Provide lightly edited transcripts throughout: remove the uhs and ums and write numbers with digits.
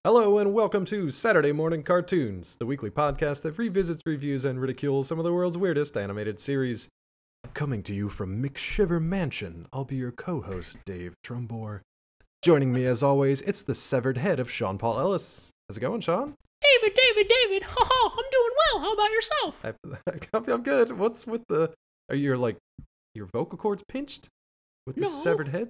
Hello and welcome to Saturday Morning Cartoons, the weekly podcast that revisits, reviews, and ridicules some of the world's weirdest animated series. Coming to you from McShiver Mansion, I'll be your co-host, Dave Trumbore. Joining me as always, it's the severed head of Sean Paul Ellis. How's it going, Sean? David, ha ha, I'm doing well, how about yourself? I'm good. What's with the... Are your vocal cords pinched with the severed head?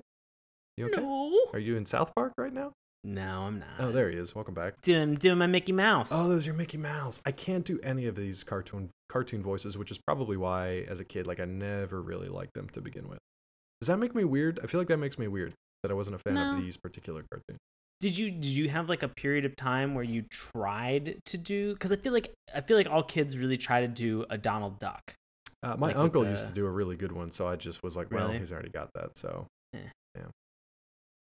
You okay? No. Are you in South Park right now? No, I'm not. Oh, there he is. Welcome back. Doing my Mickey Mouse. Oh, those are Mickey Mouse. I can't do any of these cartoon voices, which is probably why, as a kid, I never really liked them to begin with. Does that make me weird? I feel like that makes me weird, that I wasn't a fan of these particular cartoons. Did you have a period of time where you tried to do? Because I feel like all kids really try to do a Donald Duck. My uncle used to do a really good one, so I just was like, well, Really? he's already got that, so yeah.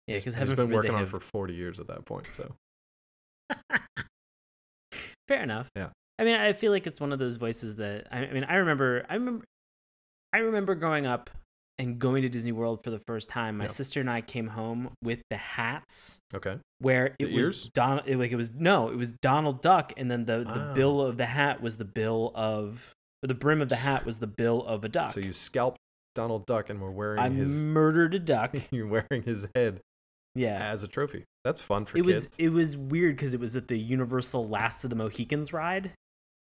Yeah, because he's been working on it for 40 years at that point, so. Fair enough. Yeah. I mean, I feel like it's one of those voices that I remember growing up and going to Disney World for the first time. My sister and I came home with the hats. Okay. Where it was it was Donald Duck, and then the bill of the hat was the bill of, or the brim of the hat was the bill of a duck. So you scalped Donald Duck and were wearing I murdered a duck. You're wearing his head. Yeah, as a trophy. That's fun for kids. It was weird because it was at the Universal Last of the Mohicans ride,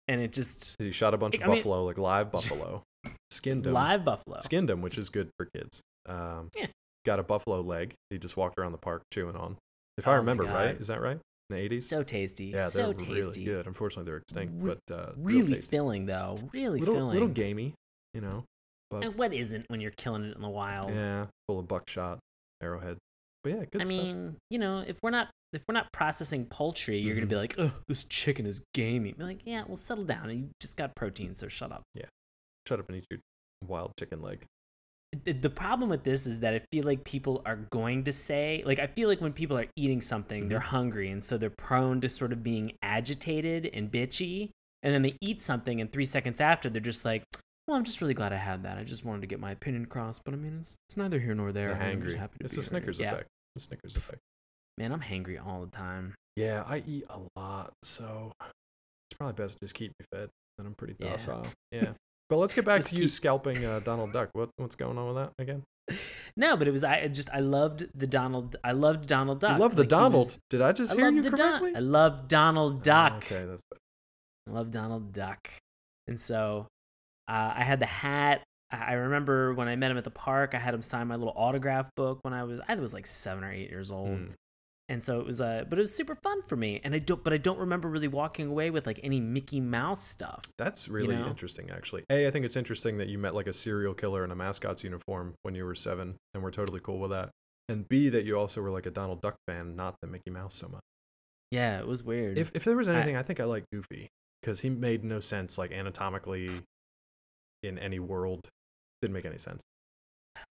and it just... He shot a bunch of buffalo, live buffalo. Skinned them. Live buffalo. Skinned them, which is good for kids. Yeah. Got a buffalo leg. He just walked around the park chewing on. If I remember right. Is that right? In the 80s? So tasty. Yeah, so they're tasty. Really good. Unfortunately, they're extinct, but really filling, though. Really filling. Little gamey, But, and what isn't when you're killing it in the wild? Yeah, full of buckshot, arrowhead. But yeah, good stuff. I mean, if we're not processing poultry, you're gonna be like, oh, this chicken is gamey. Be like, yeah, well, settle down. You just got protein, so shut up. Yeah, shut up and eat your wild chicken leg. The problem with this is that I feel like people are going to say, I feel like when people are eating something, they're hungry, and so they're prone to sort of being agitated and bitchy, and then they eat something, and 3 seconds after, they're just like, well, I'm just really glad I had that. I just wanted to get my opinion across, but I mean, it's neither here nor there. They're hangry. It's a Snickers effect. The Snickers effect. Man, I'm hangry all the time. Yeah, I eat a lot, so it's probably best to just keep me fed. Then I'm pretty docile. Yeah. But let's get back to you scalping Donald Duck. What's going on with that again? No, but it was I loved Donald Duck. You love the Donald? Did I just hear you correctly? I love Donald Duck. Okay, that's better. I love Donald Duck, and so I had the hat. I remember when I met him at the park, I had him sign my little autograph book when I was 7 or 8 years old. And so it was but it was super fun for me. And I don't remember really walking away with any Mickey Mouse stuff. That's really interesting, actually. I think it's interesting that you met a serial killer in a mascot's uniform when you were 7, and we're totally cool with that. And B, that you also were a Donald Duck fan, not the Mickey Mouse so much. Yeah, it was weird. If there was anything, I think I like Goofy, because he made no sense anatomically in any world. Didn't make any sense.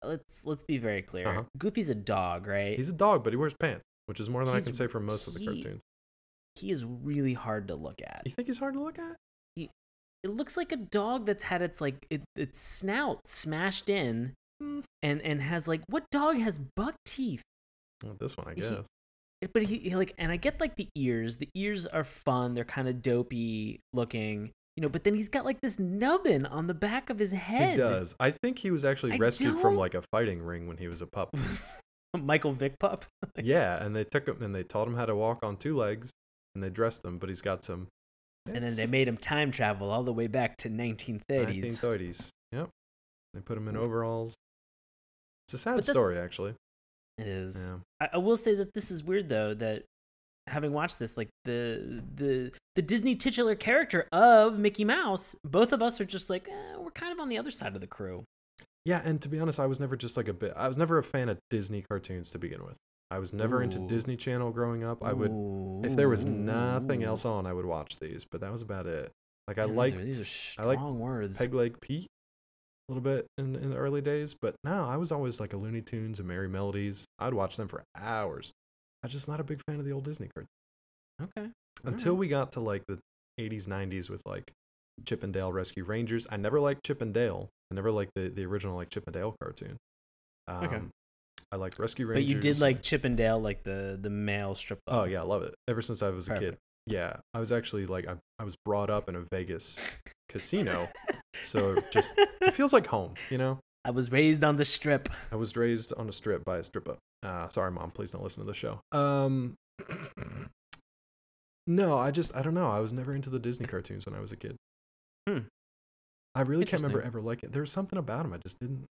Let's be very clear. Goofy's a dog, right? He's a dog, but he wears pants, which is more than I can say for most of the cartoons. He is really hard to look at. You think he's hard to look at? It looks like a dog that's had its its snout smashed in, and has what dog has buck teeth? Well, this one, I guess. But he and I get the ears. The ears are fun. They're kind of dopey looking. But then he's got this nubbin on the back of his head. He does. I think he was actually rescued from a fighting ring when he was a pup. Michael Vick pup? Yeah, and they took him and they taught him how to walk on 2 legs, and they dressed him, but he's got some... And then they made him time travel all the way back to 1930s. 1930s, yep. They put him in overalls. It's a sad story, actually. It is. Yeah. I will say that this is weird, though, that having watched this, the Disney titular character of Mickey Mouse, both of us are just we're kind of on the other side of the crew. Yeah, and to be honest, I was never just I was never a fan of Disney cartoons to begin with. I was never into Disney Channel growing up. I would, if there was nothing else on, I would watch these, but that was about it. These are strong words. Peg Leg Pete a little bit in the early days, but no, I was always a Looney Tunes and Merry Melodies. I'd watch them for hours. I'm just not a big fan of the old Disney cartoons. Okay. Until we got to the 80s, 90s with Chip and Dale Rescue Rangers. I never liked Chip and Dale. I never liked the original Chip and Dale cartoon. Okay. I liked Rescue But Rangers. you did like Chip and Dale, like the male strip club. Oh yeah, I love it. Ever since I was a kid. Yeah, I was actually like I was brought up in a Vegas casino, so it feels like home, you know. I was raised on the strip. I was raised on a strip by a stripper. Sorry, Mom. Please don't listen to the show. No, I don't know. I was never into the Disney cartoons when I was a kid. I really can't remember ever liking it. There's something about them I just didn't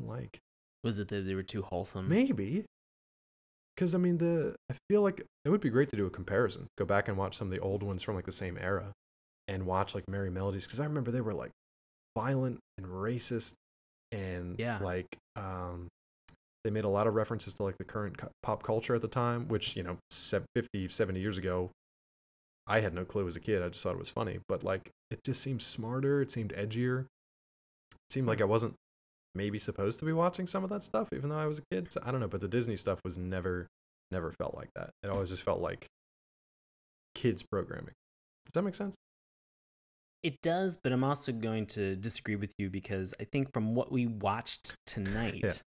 like. Was it that they were too wholesome? Maybe. Because I mean, I feel like it would be great to do a comparison. Go back and watch some of the old ones from like the same era, and watch like Merry Melodies. Because I remember they were like violent and racist, and like they made a lot of references to like the current pop culture at the time, which 50, 70 years ago, I had no clue as a kid. I just thought it was funny, but like it just seemed smarter. It seemed edgier. It seemed like I wasn't maybe supposed to be watching some of that stuff, even though I was a kid. So I don't know, but the Disney stuff was never felt like that. It always just felt like kids programming. Does that make sense? It does, but I'm also going to disagree with you because I think from what we watched tonight,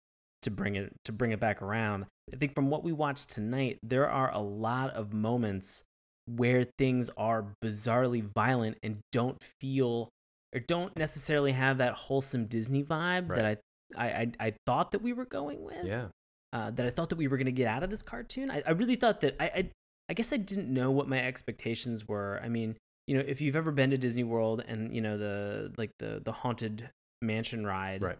to bring it back around, I think from what we watched tonight, there are a lot of moments where things are bizarrely violent and don't feel or don't necessarily have that wholesome Disney vibe that I thought that we were going with. Yeah. That I thought that we were going to get out of this cartoon. I really thought that I guess I didn't know what my expectations were. I mean, if you've ever been to Disney World and the Haunted Mansion ride, right?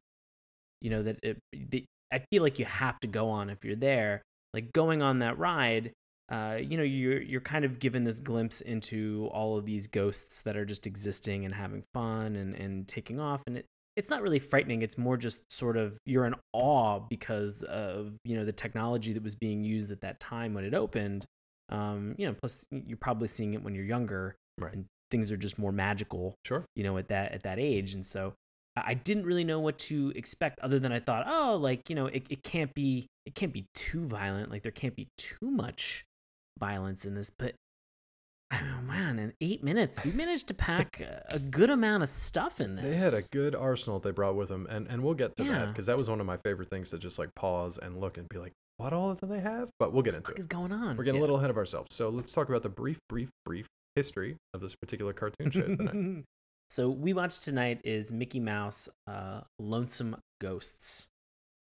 I feel like you have to go on if you're there. Like going on that ride, you're kind of given this glimpse into all of these ghosts that are just existing and having fun and taking off, and it's not really frightening. It's more just sort of you're in awe because of the technology that was being used at that time when it opened. Plus you're probably seeing it when you're younger, right? And things are just more magical, sure. At that age, and so I didn't really know what to expect other than I thought, oh, like it can't be too violent, like there can't be too much violence in this, but man, in 8 minutes we managed to pack a good amount of stuff in this. They had a good arsenal they brought with them, and we'll get to that because that was one of my favorite things to just like pause and look and be like, what all do they have? But we'll get into it. What is going on? We're getting a little ahead of ourselves, so let's talk about the brief history of this particular cartoon show tonight. So we watched tonight is Mickey Mouse Lonesome Ghosts.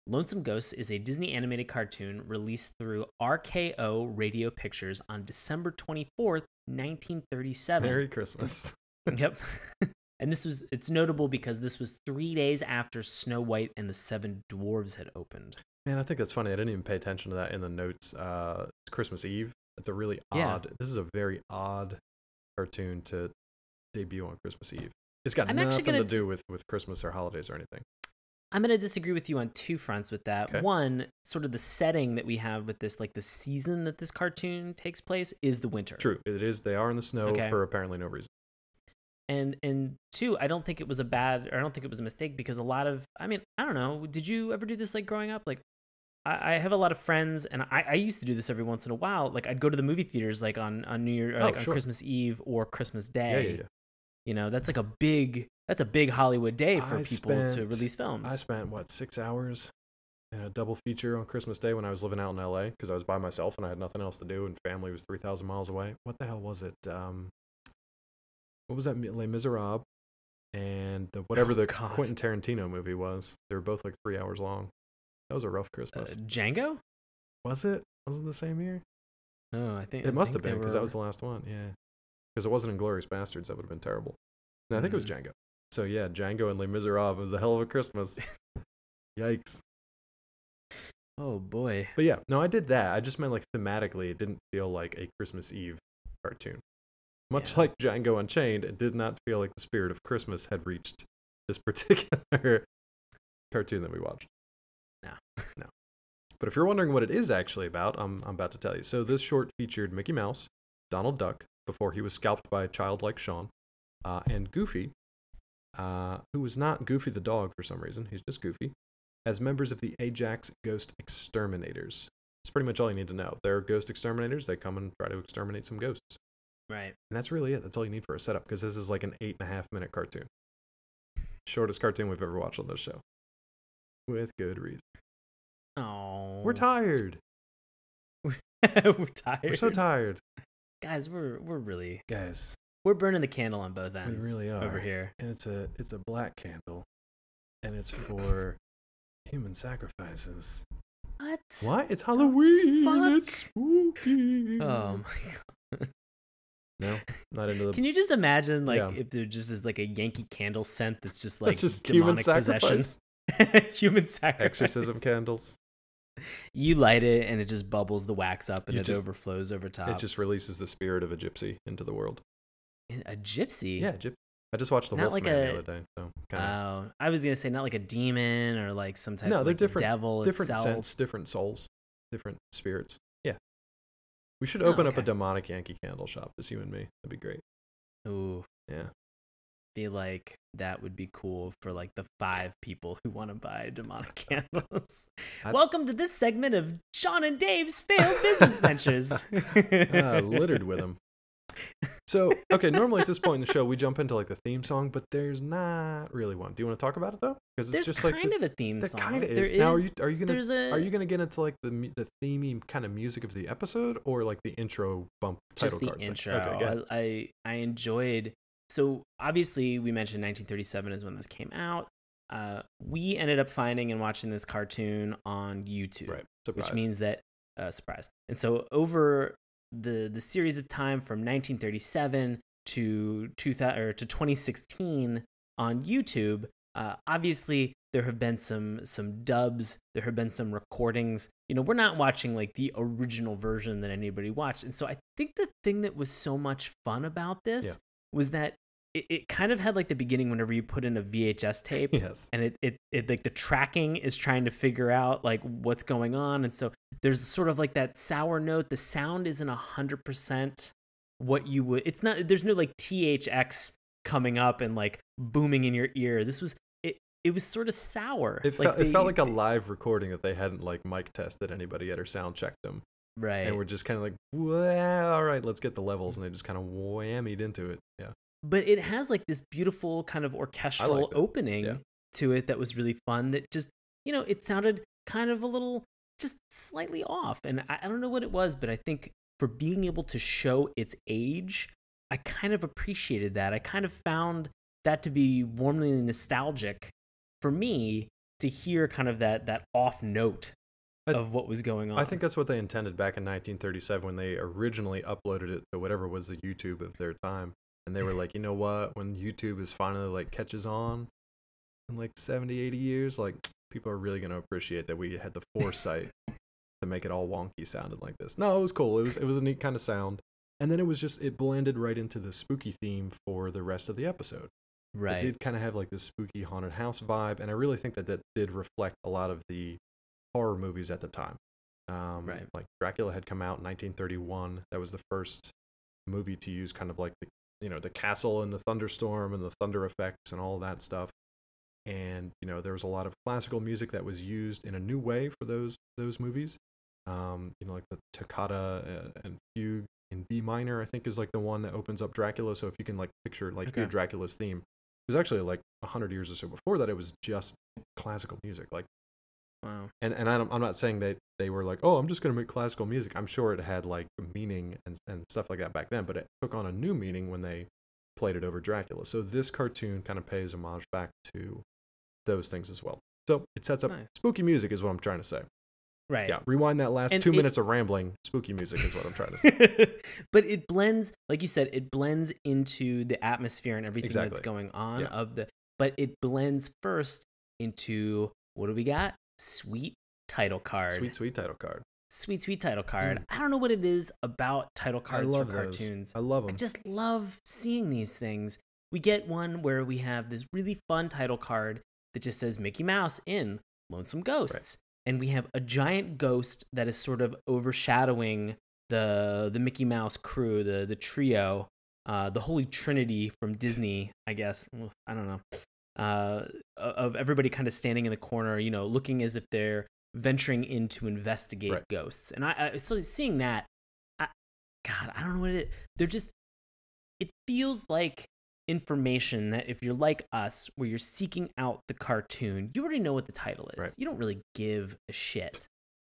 Lonesome Ghosts is a Disney animated cartoon released through RKO Radio Pictures on December 24th, 1937. Merry Christmas. Yep. And it's notable because this was 3 days after Snow White and the Seven Dwarves had opened. Man, I think that's funny. I didn't even pay attention to that in the notes. It's Christmas Eve. It's a really odd, this is a very odd cartoon to debut on Christmas Eve. It's got nothing to do with Christmas or holidays or anything. I'm going to disagree with you on two fronts with that. Okay. One, sort of the setting that we have with this, like the season that this cartoon takes place is the winter. True. It is. They are in the snow for apparently no reason. And two, I don't think it was a mistake because a lot of, I mean, I don't know. Did you ever do this like growing up? Like I have a lot of friends and I used to do this every once in a while. Like I'd go to the movie theaters like on New Year, or like on Christmas Eve or Christmas Day. Yeah. That's like a big Hollywood day for people to release films. I spent 6 hours in a double feature on Christmas Day when I was living out in LA because I was by myself and I had nothing else to do and family was 3,000 miles away. What the hell was it? What was that? Les Miserables and the Quentin Tarantino movie was. They were both like 3 hours long. That was a rough Christmas. Django? Was it? Was it the same year? Oh, I think it must have been because that was the last one. Yeah, because it wasn't Inglourious Bastards. That would have been terrible. No, I think it was Django. So yeah, Django and Les Miserables was a hell of a Christmas. Yikes. Oh boy. But yeah, no, I did that. I just meant like thematically, it didn't feel like a Christmas Eve cartoon. Much like Django Unchained, it did not feel like the spirit of Christmas had reached this particular cartoon that we watched. No. But if you're wondering what it is actually about, I'm about to tell you. So this short featured Mickey Mouse, Donald Duck, before he was scalped by a child like Sean, and Goofy, who was not Goofy the dog for some reason, he's just Goofy, as members of the Ajax Ghost Exterminators. That's pretty much all you need to know. They're ghost exterminators. They come and try to exterminate some ghosts. Right. And that's really it. That's all you need for a setup, because this is like an 8.5-minute cartoon. Shortest cartoon we've ever watched on this show. With good reason. Oh, We're tired. we're tired. We're so tired. Guys, we're really Guys, we're burning the candle on both ends. we really are. Over here. And it's a black candle. And it's for human sacrifices. What? What? It's Halloween. fuck? It's spooky. Oh my god. No, not into the. Can you just imagine, like, Yeah. if there just is like a Yankee Candle scent that's just like just human demonic possession, human sacrifice, exorcism candles? You light it and it just bubbles the wax up and You it just- overflows over top. It just releases the spirit of a gypsy into the world. A gypsy. Yeah, I just watched The Not Wolfman like the a- other day, so kind of. Oh, I was gonna say not like a demon or like some type No, of they're like different. devil Different itself. scents, different souls, different spirits. Yeah, we should open up a okay. demonic Yankee candle shop, just you and me. That'd be great. Ooh, Yeah. feel like that would be cool for like the 5 people who want to buy demonic candles. Welcome to this segment of Sean and Dave's failed business ventures. Littered with them. So, okay, normally at this point in the show, we jump into like the theme song, but there's not really one. Do you want to talk about it though? Because it's There's just kind like of a theme that song. kind of There is. Now, is- are you there's a- gonna get into like the themey kind of music of the episode, or like the intro bump title just the card thing? intro. Okay, go ahead. I enjoyed. So obviously we mentioned 1937 is when this came out. We ended up finding and watching this cartoon on YouTube, Right. Surprise. which means that surprise. And so over the series of time from 1937 to 2000 or to 2016 on YouTube, obviously there have been some dubs, there have been some recordings. You know, we're not watching like the original version that anybody watched. And so I think the thing that was so much fun about this was that it kind of had like the beginning whenever you put in a VHS tape. Yes. And it like the tracking is trying to figure out like what's going on. And so there's sort of like that sour note. The sound isn't 100% what you would, it's not, there's no like THX coming up and like booming in your ear. This was, it was sort of sour. It felt like a live recording that they hadn't like mic tested anybody yet or sound checked them. Right. And we're just kind of like, well, all right, let's get the levels. And they just kind of whammied into it. Yeah. But it has like this beautiful kind of orchestral opening to it that was really fun, that just, you know, it sounded kind of a little just slightly off. And I don't know what it was, but I think for being able to show its age, I kind of appreciated that. I kind of found that to be warmly nostalgic for me, to hear kind of that off note of what was going on. I think that's what they intended back in 1937 when they originally uploaded it to whatever was the YouTube of their time. And they were like, you know what? When YouTube is finally like catches on in like 70, 80 years, like people are really going to appreciate that we had the foresight to make it all wonky sounding like this. No, it was cool. It was a neat kind of sound. And then it blended right into the spooky theme for the rest of the episode. Right. It did kind of have like this spooky haunted house vibe. And I really think that did reflect a lot of the horror movies at the time. Right. Like Dracula had come out in 1931. That was the first movie to use kind of like the castle and the thunderstorm and the thunder effects and all that stuff. And there was a lot of classical music that was used in a new way for those movies. Like the toccata and fugue in D minor, I think, is like the one that opens up Dracula. So if you can like picture like hear Dracula's theme, it was actually like 100 years or so before that. It was just classical music, like. Wow. And I'm not saying that they were like, oh, I'm just going to make classical music. I'm sure it had like meaning and stuff like that back then, but it took on a new meaning when they played it over Dracula. So this cartoon kind of pays homage back to those things as well. So it sets up spooky music is what I'm trying to say. Right. Yeah. Rewind that last 2 minutes of rambling. Spooky music is what I'm trying to say. But it blends, like you said, it blends into the atmosphere and everything that's going on but it blends first into, what do we got? Sweet title card. Sweet title card. Sweet title card. I don't know what it is about title cards for cartoons. I love them. I just love seeing these things. We get one where we have this really fun title card that just says Mickey Mouse in Lonesome Ghosts. Right. And we have a giant ghost that is sort of overshadowing the Mickey Mouse crew, the trio, the Holy Trinity from Disney, I guess. I don't know. Of everybody kind of standing in the corner, looking as if they're venturing in to investigate ghosts. And I so seeing that, I don't know what it is. It feels like information that if you're like us, where you're seeking out the cartoon, you already know what the title is. Right. You don't really give a shit,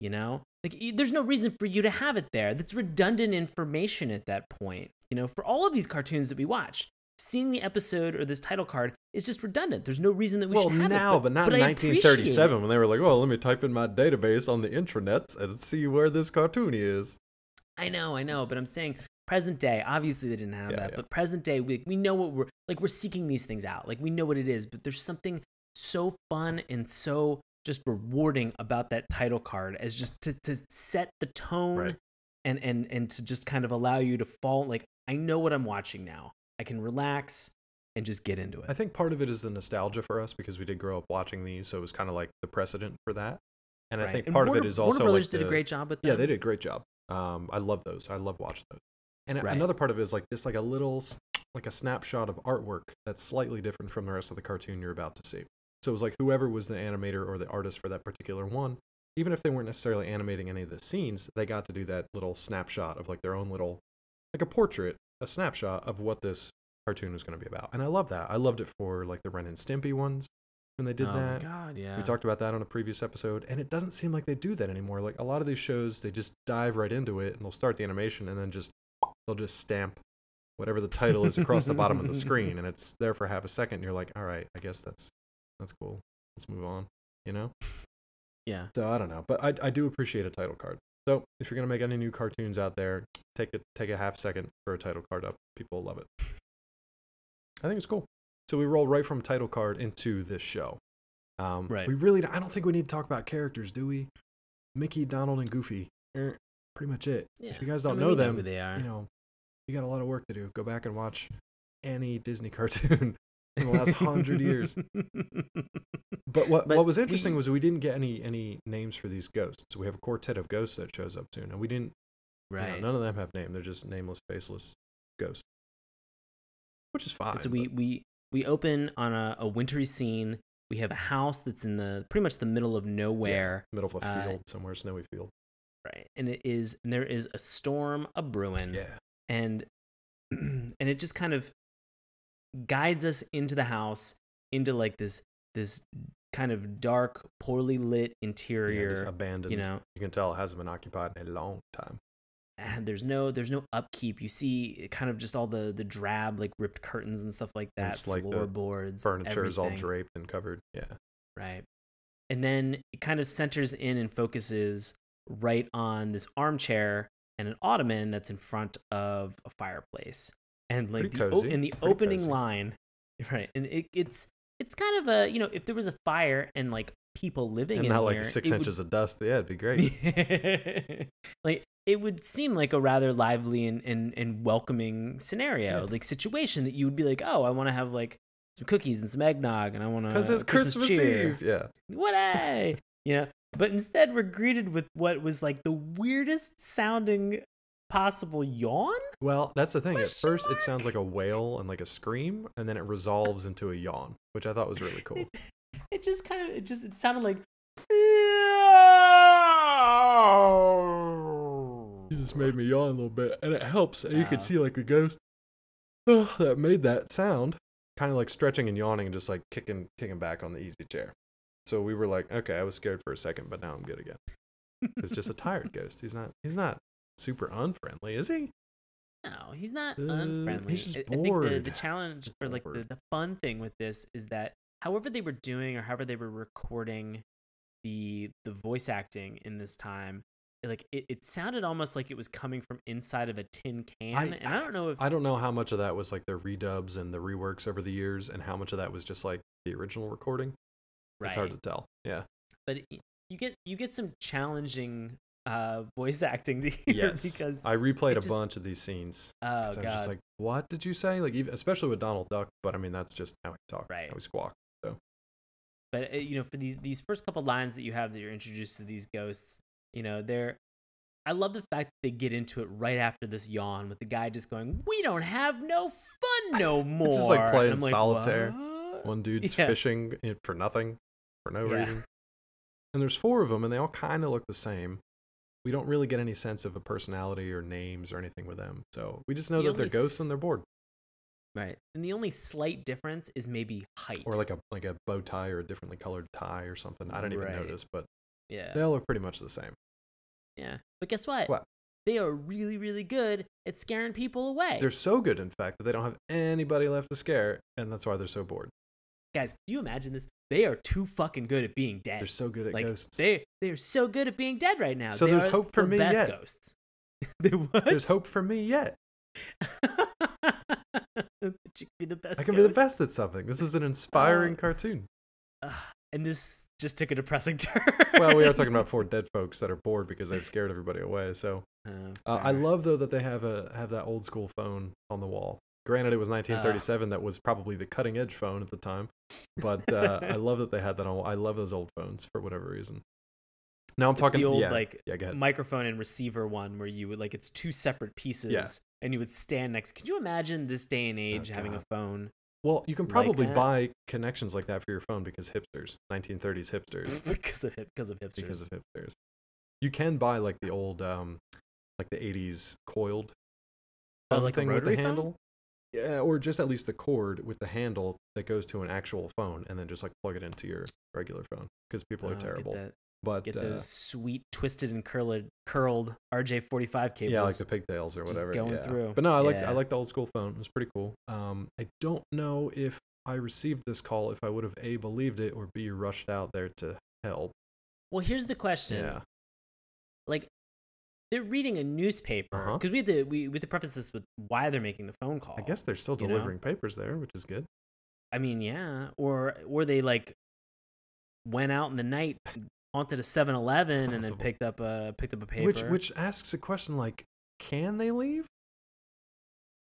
you know? Like, there's no reason for you to have it there. That's redundant information at that point. You know, for all of these cartoons that we watch, seeing the episode or this title card is just redundant. There's no reason that we should have now, it. but not in 1937 when they were like, well, let me type in my database on the intranets and see where this cartoon is. I know, but I'm saying present day, obviously they didn't have that, but present day, we know what we're seeking these things out. Like, we know what it is, but there's something so fun and so just rewarding about that title card as just to set the tone and to just kind of allow you to fall. Like, I know what I'm watching now. I can relax and just get into it. I think part of it is the nostalgia for us because we did grow up watching these, so it was kind of like the precedent for that. And I think part of it is also Warner Brothers like did a great job with them. Yeah, they did a great job. I love those. I love watching those. And another part of it is like just like a little, like a snapshot of artwork that's slightly different from the rest of the cartoon you're about to see. So it was like whoever was the animator or the artist for that particular one, even if they weren't necessarily animating any of the scenes, they got to do that little snapshot of like their own little, like a portrait, a snapshot of what this cartoon was going to be about. And I love that. I loved it for like the Ren and Stimpy ones when they did that. Oh my God, yeah. We talked about that on a previous episode, and it doesn't seem like they do that anymore. Like a lot of these shows, they just dive right into it and they'll start the animation and then they'll just stamp whatever the title is across the bottom of the screen, and it's there for half a second. And you're like, all right, I guess that's cool. Let's move on, you know? Yeah. So I don't know, but I do appreciate a title card. So if you're gonna make any new cartoons out there, take a half second for a title card up. People love it. I think it's cool. So we roll right from title card into this show. Right. I don't think we need to talk about characters, do we? Mickey, Donald, and Goofy. Pretty much it. Yeah. If you guys don't know them, who they are. you know, you got a lot of work to do. Go back and watch any Disney cartoon in the last 100 years. But what was interesting was we didn't get any names for these ghosts. So we have a quartet of ghosts that shows up soon, and we didn't. Right. You know, none of them have name. They're just nameless, faceless ghosts, which is fine. So we open on a wintry scene. We have a house that's in pretty much the middle of nowhere, middle of a field somewhere, snowy field. Right, and there is a storm a brewing. Yeah, and it just kind of guides us into the house, into like this kind of dark, poorly lit interior, just abandoned. You know, you can tell it hasn't been occupied in a long time. And there's no upkeep. You see kind of just all the drab, like ripped curtains and stuff like that. It's like floorboards, furniture is all draped and covered. Yeah, right. And then it kind of centers in and focuses right on this armchair and an ottoman that's in front of a fireplace. And like in the opening cozy line, right? And it's kind of a, you know, if there was a fire and like people living and in not here, like 6 inches of dust, yeah, it'd be great. Like it would seem like a rather lively and welcoming scenario, like situation that you would be like, oh, I want to have like some cookies and some eggnog, and I want to because it's Christmas cheer. Eve, yeah. What a you know. But instead, we're greeted with what was like the weirdest sounding possible yawn. Well, that's the thing. At first, it sounds like a wail and like a scream, and then it resolves into a yawn, which I thought was really cool. It sounded like. You just made me yawn a little bit, and it helps. And you can see like the ghost that made that sound, kind of like stretching and yawning, and just like kicking back on the easy chair. So we were like, okay, I was scared for a second, but now I'm good again. It's just a tired ghost. He's not super unfriendly, is he? No, he's not unfriendly. He's just bored. I think the challenge, or like the fun thing with this, is that however they were doing or however they were recording the voice acting in this time, like it sounded almost like it was coming from inside of a tin can. And I don't know how much of that was like the redubs and the reworks over the years, and how much of that was just like the original recording. Right. It's hard to tell. Yeah. But you get some challenging voice acting to hear. Yes. Because I replayed a bunch of these scenes. Oh God. I was just like, what did you say? Like, especially with Donald Duck, but I mean that's just how he talks. Right. How he squawks. So. But you know, for these first couple lines that you have that you're introduced to these ghosts, you know, I love the fact that they get into it right after this yawn with the guy just going, "We don't have no fun no more." Just like playing like, solitaire. What? One dude's fishing for nothing, for no reason. And there's 4 of them, and they all kind of look the same. We don't really get any sense of a personality or names or anything with them. So we just know that they're ghosts and they're bored. Right. And the only slight difference is maybe height. Or like a bow tie or a differently colored tie or something. I don't even notice, but they all look pretty much the same. Yeah. But guess what? What? They are really, really good at scaring people away. They're so good, in fact, that they don't have anybody left to scare, and that's why they're so bored. Guys, do you imagine this? They are too fucking good at being dead. They're so good at ghosts. They are so good at being dead right now. So they there's are hope for the me best yet. Ghosts. What? There's hope for me yet. You can be the best. I can be the best at something. This is an inspiring cartoon. And this just took a depressing turn. Well, we are talking about 4 dead folks that are bored because they've scared everybody away. So I love, though, that they have that old school phone on the wall. Granted, it was 1937. That was probably the cutting edge phone at the time. But I love that they had that on. I love those old phones for whatever reason. Now I'm talking the old go ahead. microphone and receiver one where you would it's 2 separate pieces and you would stand next. Could you imagine this day and age having a phone? Well, you can probably buy connections like that for your phone because hipsters, 1930s hipsters. because of hipsters. Because of hipsters. You can buy like the old, like the 80s coiled like thing a with the phone? handle. Yeah, or just at least the cord with the handle that goes to an actual phone, and then just like plug it into your regular phone because people are terrible. Get those sweet twisted and curled RJ45 cables. Yeah, like the pigtails or whatever. Going through. But no, I like the old school phone. It was pretty cool. I don't know if I received this call, if I would have A, believed it, or B, rushed out there to help. Well, here's the question. Yeah. Like, they're reading a newspaper because we have to preface this with why they're making the phone call. I guess they're still delivering papers there, which is good. I mean, yeah, or they went out in the night, haunted a 7-Eleven, and then picked up a paper. Which asks a question like, can they leave?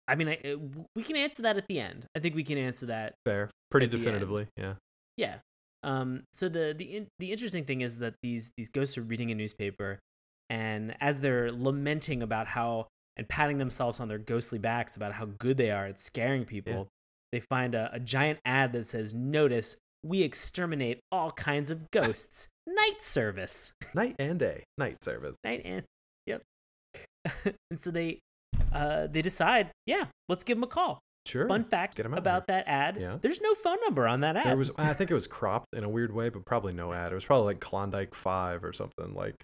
I mean, we can answer that at the end. I think we can answer that. Fair, pretty definitively. Yeah. Yeah. So the interesting thing is that these ghosts are reading a newspaper, and as they're lamenting about how and patting themselves on their ghostly backs about how good they are at scaring people, they find a giant ad that says, "Notice, we exterminate all kinds of ghosts. Night service." Night and day. Night service. Yep. And so they decide, let's give them a call. Sure. Fun fact about that ad, there's no phone number on that ad. I think it was cropped in a weird way, but probably no ad. It was probably like Klondike 5 or something. Like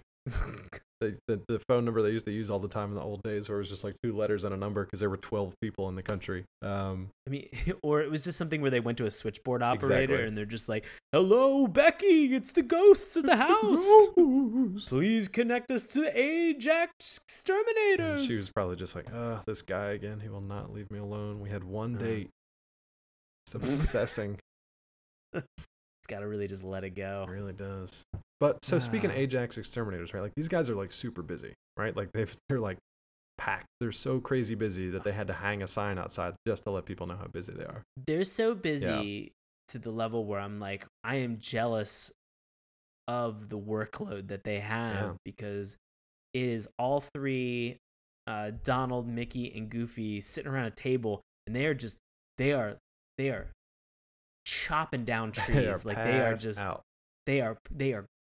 the phone number they used to use all the time in the old days, where it was just like 2 letters and a number because there were 12 people in the country. I mean, or it was just something where they went to a switchboard operator and they're just like, "Hello, Becky, it's the ghosts in the house. Please connect us to Ajax Exterminators." And she was probably just like, this guy again. He will not leave me alone. We had one date. It's obsessing. It's got to really just let it go. It really does. But so speaking of Ajax Exterminators, right? Like these guys are like super busy, right? Like they're like packed. They're so crazy busy that they had to hang a sign outside just to let people know how busy they are. They're so busy to the level where I'm like, I am jealous of the workload that they have because it is all 3, Donald, Mickey, and Goofy sitting around a table, and they are chopping down trees. They are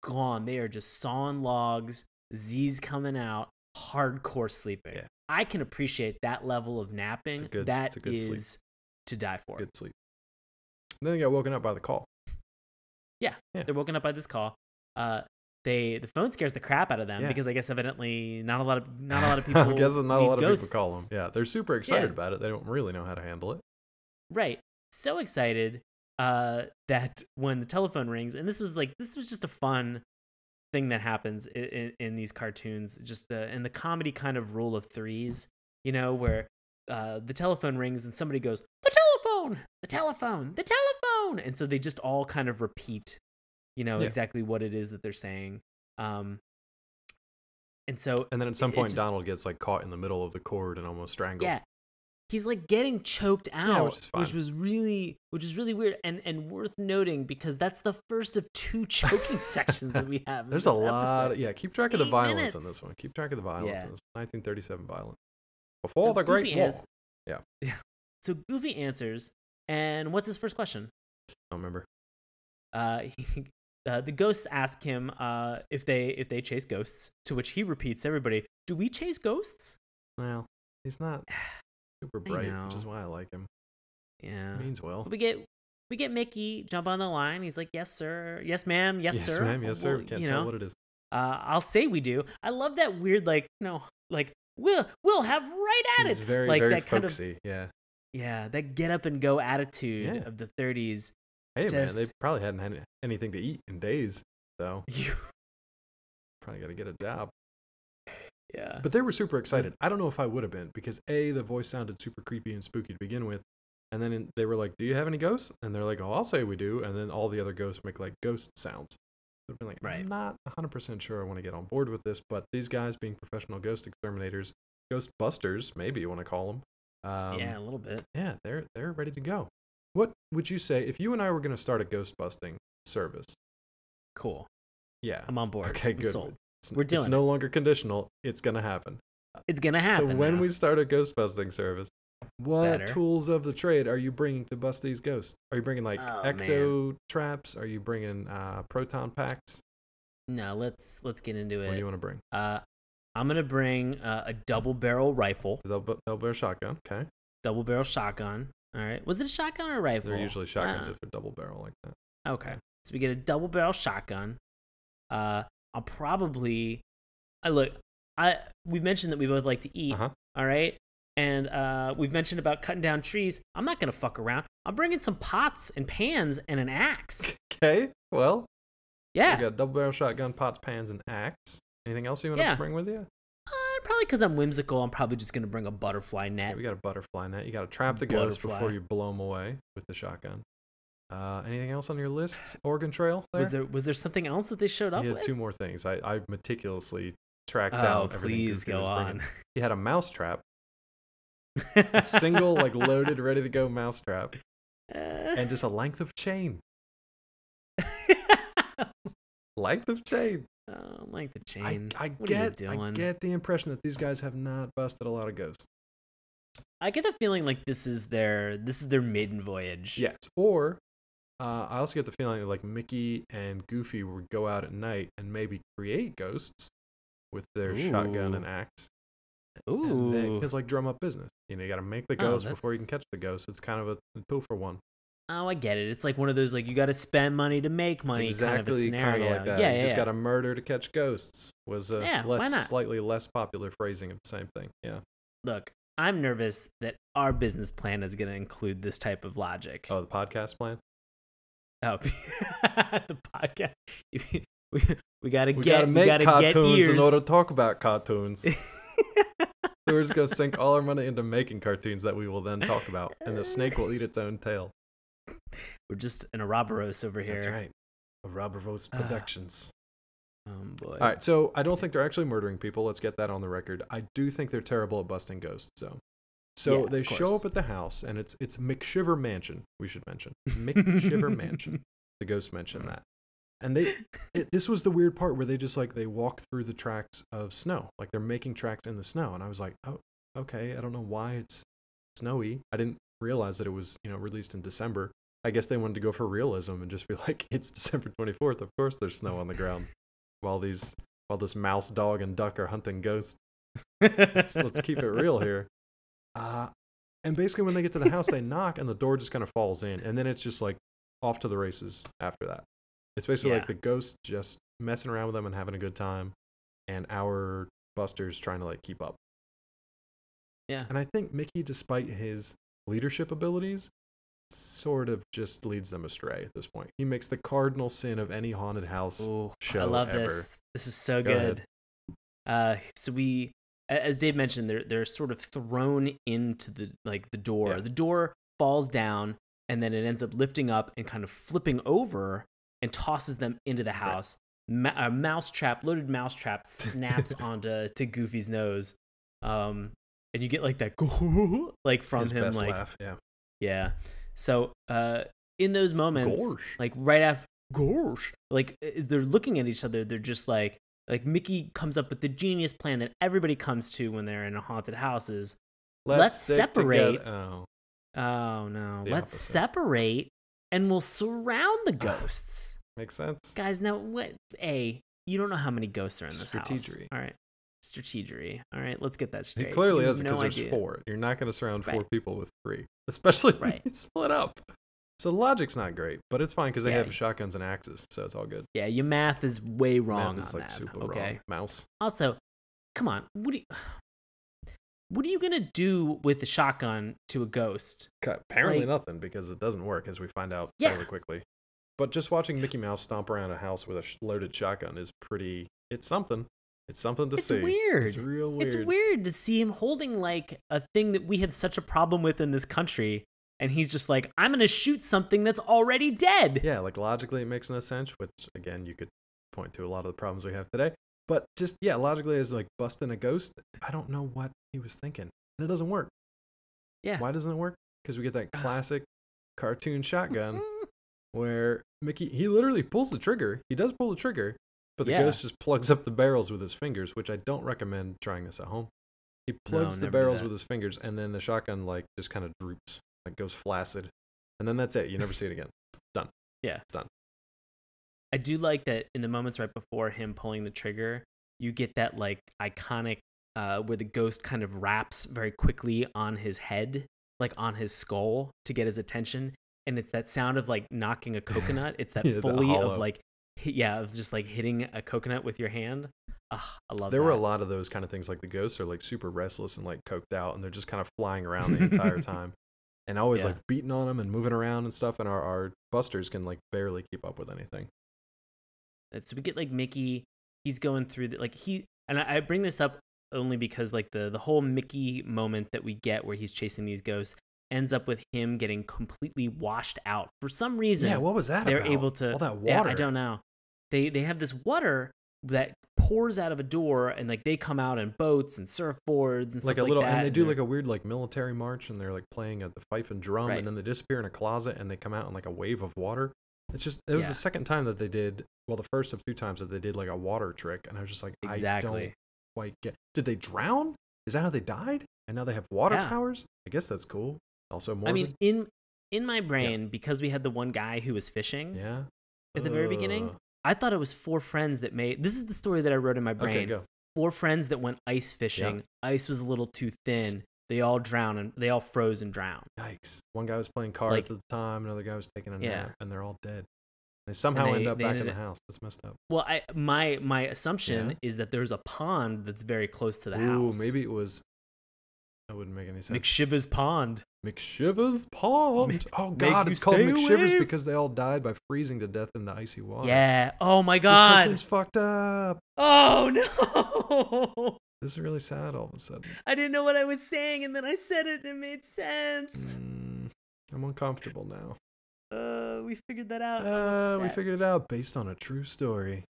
gone. They are just sawing logs, Z's coming out, hardcore sleeping. Yeah. I can appreciate that level of napping. That is sleep. To die for. Good sleep. And then they got woken up by the call. Yeah, they're woken up by this call. The phone scares the crap out of them because I guess evidently not a lot of people. I'm guessing not a lot of ghosts. people call them. Yeah, they're super excited about it. They don't really know how to handle it. Right. So excited that when the telephone rings, and this was just a fun thing that happens in these cartoons, just in the comedy kind of rule of 3s, where the telephone rings and somebody goes, the telephone, and so they just all kind of repeat, exactly what it is that they're saying. And then at some point Donald gets like caught in the middle of the cord and almost strangled. Yeah. He's like getting choked out, which is fine. which was really weird and worth noting because that's the first of 2 choking sections that we have. There's a lot. Keep track of the violence 8 minutes. in this one. Keep track of the violence in this 1937 violence. So the Great War. Yeah. So Goofy answers, and what's his first question? I don't remember. The ghosts ask him if they chase ghosts, to which he repeats, "Everybody, do we chase ghosts?" Well, he's not super bright, which is why I like him. Yeah. Means well. We get Mickey jump on the line. He's like, "Yes, sir. Yes, ma'am. Yes, Yes, sir. ma'am. Yes, sir. Well, Can't tell what it is. I'll say we do. I love that weird, like, no, like we'll have right at He's it. very, like very that kind of, folksy. yeah, that get up and go attitude Yeah. of the 30s. Hey, man, they probably hadn't had anything to eat in days, so probably got to get a job. Yeah. But they were super excited. I don't know if I would have been, because A, the voice sounded super creepy and spooky to begin with, and then they were like, "Do you have any ghosts?" And they're like, "Oh, I'll say we do." And then all the other ghosts make like ghost sounds. I've been like, Right. I'm not 100% sure I want to get on board with this, but these guys being professional ghost exterminators, Ghostbusters, maybe you want to call them. Yeah, a little bit. Yeah, they're ready to go. What would you say if you and I were going to start a ghost busting service? Cool. Yeah. I'm on board. Okay, I'm good. sold. We're doing It's it. no longer conditional. It's going to happen. It's going to happen. So when now. we start a ghost busting service, what Better. tools of the trade are you bringing to bust these ghosts? Are you bringing like ecto traps? Are you bringing proton packs? No, let's get into it. What do you want to bring? I'm going to bring a double barrel rifle. Double barrel shotgun. Okay. Double barrel shotgun. All right. Was it a shotgun or a rifle? They're usually shotguns if they're double barrel like that. Okay. So we get a double barrel shotgun. I'll probably we've mentioned that we both like to eat. Uh-huh. All right. And we've mentioned about cutting down trees. I'm not gonna fuck around. I'm bringing some pots and pans and an axe. Okay. Well. Yeah. So you got a double barrel shotgun, pots, pans, and axe. Anything else you want to bring with you? Probably because I'm whimsical. I'm probably just gonna bring a butterfly net. Yeah, we got a butterfly net. You got to trap the ghost before you blow them away with the shotgun. Anything else on your list? Oregon Trail there? Was there something else that they showed up He had with? 2 more things. I meticulously tracked down everything. Please go on. He had a mouse trap. A single, like, loaded, ready to go mouse trap. And just a length of chain. Length of chain. Oh, length of chain. I get the impression that these guys have not busted a lot of ghosts. I get the feeling like this is their maiden voyage. Yes. Or I also get the feeling that like Mickey and Goofy would go out at night and maybe create ghosts with their shotgun and axe. Ooh. Because like drum up business. You know, you got to make the ghost before you can catch the ghost. It's kind of a 2 for 1. Oh, I get it. It's like one of those like you got to spend money to make money kind of a scenario. Kind of like that. Yeah, you just got to murder to catch ghosts. Was a why not? slightly less popular phrasing of the same thing. Yeah. Look, I'm nervous that our business plan is going to include this type of logic. Oh, the podcast plan? Oh, the podcast. We got to make cartoons ears in order to talk about cartoons. So we're just going to sink all our money into making cartoons that we will then talk about, and the snake will eat its own tail. We're just in a Robberos over here. That's right. A Robberos Productions. Oh, boy. All right, so I don't think they're actually murdering people. Let's get that on the record. I do think they're terrible at busting ghosts, though. So they show up at the house, and it's McShiver Mansion, we should mention. McShiver Mansion. The ghost mentioned that. And this was the weird part where they just like, they walk through the tracks of snow. Like they're making tracks in the snow. And I was like, oh, okay. I don't know why it's snowy. I didn't realize that it was, released in December. I guess they wanted to go for realism and just be like, it's December 24th. Of course there's snow on the ground while this mouse, dog, and duck are hunting ghosts. Let's keep it real here. And basically when they get to the house, they knock and the door just kind of falls in. And then it's just like off to the races after that. It's basically like the ghost just messing around with them and having a good time. And our busters trying to like keep up. Yeah. And I think Mickey, despite his leadership abilities, sort of just leads them astray at this point. He makes the cardinal sin of any haunted house show I love ever. This is so good. So we, as Dave mentioned, they're sort of thrown into the door. Yeah. The door falls down and then it ends up lifting up and kind of flipping over and tosses them into the house. Right. A loaded mousetrap snaps onto Goofy's nose. And you get like that like from his him, best like laugh, yeah. So in those moments, like right after like they're looking at each other, they're just like Mickey comes up with the genius plan that everybody comes to when they're in a haunted house is let's separate. Oh no, let's separate and we'll surround the ghosts. Makes sense, guys. Now what? You don't know how many ghosts are in this house. All right. Strategery. All right, let's get that straight. He clearly You doesn't, have because no there's idea. 4. You're not going to surround 4 Right. people with 3, especially when Right. you split up. So the logic's not great, but it's fine because they Yeah. have shotguns and axes, so it's all good. Yeah, your math is way wrong Math is on like that. super Okay. wrong. Mouse. Also, come on. What are you gonna do with the shotgun to a ghost? Apparently Like- nothing, because it doesn't work, as we find out Yeah. fairly quickly. But just watching Mickey Mouse stomp around a house with a loaded shotgun is pretty. It's something. It's something to It's see. weird. It's real weird. It's weird to see him holding like a thing that we have such a problem with in this country, and he's just like, I'm gonna shoot something that's already dead. Yeah, like logically it makes no sense, which again you could point to a lot of the problems we have today. But just yeah, logically as like busting a ghost, I don't know what he was thinking. And it doesn't work. Yeah. Why doesn't it work? Because we get that classic cartoon shotgun where Mickey, he literally pulls the trigger. He does pull the trigger, but the Yeah. ghost just plugs up the barrels with his fingers, which I don't recommend trying this at home. He plugs the never do barrels that. with his fingers, and then the shotgun like just kind of droops, like goes flaccid, and then that's it. You never see it again. Done. Yeah. It's done. I do like that in the moments right before him pulling the trigger, you get that like iconic where the ghost kind of wraps very quickly on his head, like on his skull to get his attention. And it's that sound of like knocking a coconut. It's that Yeah, the foley hollow. of like, of just like hitting a coconut with your hand. I love There that. were a lot of those kind of things. Like the ghosts are like super restless and like coked out, and they're just kind of flying around the entire time, and always Yeah. like beating on them and moving around and stuff. And our busters can like barely keep up with anything. So we get like Mickey, he's going through and I bring this up only because like the whole Mickey moment that we get where he's chasing these ghosts ends up with him getting completely washed out for some reason. Yeah, what was that They're about? able to all that Yeah, water. I don't know. They have this water that pours out of a door, and like they come out in boats and surfboards and Like stuff a like little, that. and they do they're- like a weird like military march, and they're like playing at the fife and drum, Right. and then they disappear in a closet, and they come out in like a wave of water. It was Yeah. the second time that they did. Well, the first of 2 times that they did like a water trick, and I was just like, I Exactly. don't quite get. Did they drown? Is that how they died? And now they have water Yeah. powers. I guess that's cool. Also, morbid. I mean, in my brain, because we had the one guy who was fishing yeah. at the very beginning, I thought it was 4 friends that made. This is the story that I wrote in my brain. Okay, go. 4 friends that went ice fishing. Ice was a little too thin. They all drowned and they all froze and drowned. Yikes! One guy was playing cards Like- at the time. Another guy was taking a Yeah. nap, and they're all dead. They somehow And end up they back in ended the up- house. That's messed up. Well, my assumption Yeah. is that there's a pond that's very close to the Ooh, house. maybe it was. That wouldn't make any sense. McShiver's Pond. McShiver's Pond. Oh make God, you it's called stay McShiver's away. because they all died by freezing to death in the icy water. Yeah. Oh my This God. cartoon's fucked up. Oh no. This is really sad all of a sudden. I didn't know what I was saying, and then I said it, and it made sense. I'm uncomfortable now. We figured that out. We figured it out based on a true story.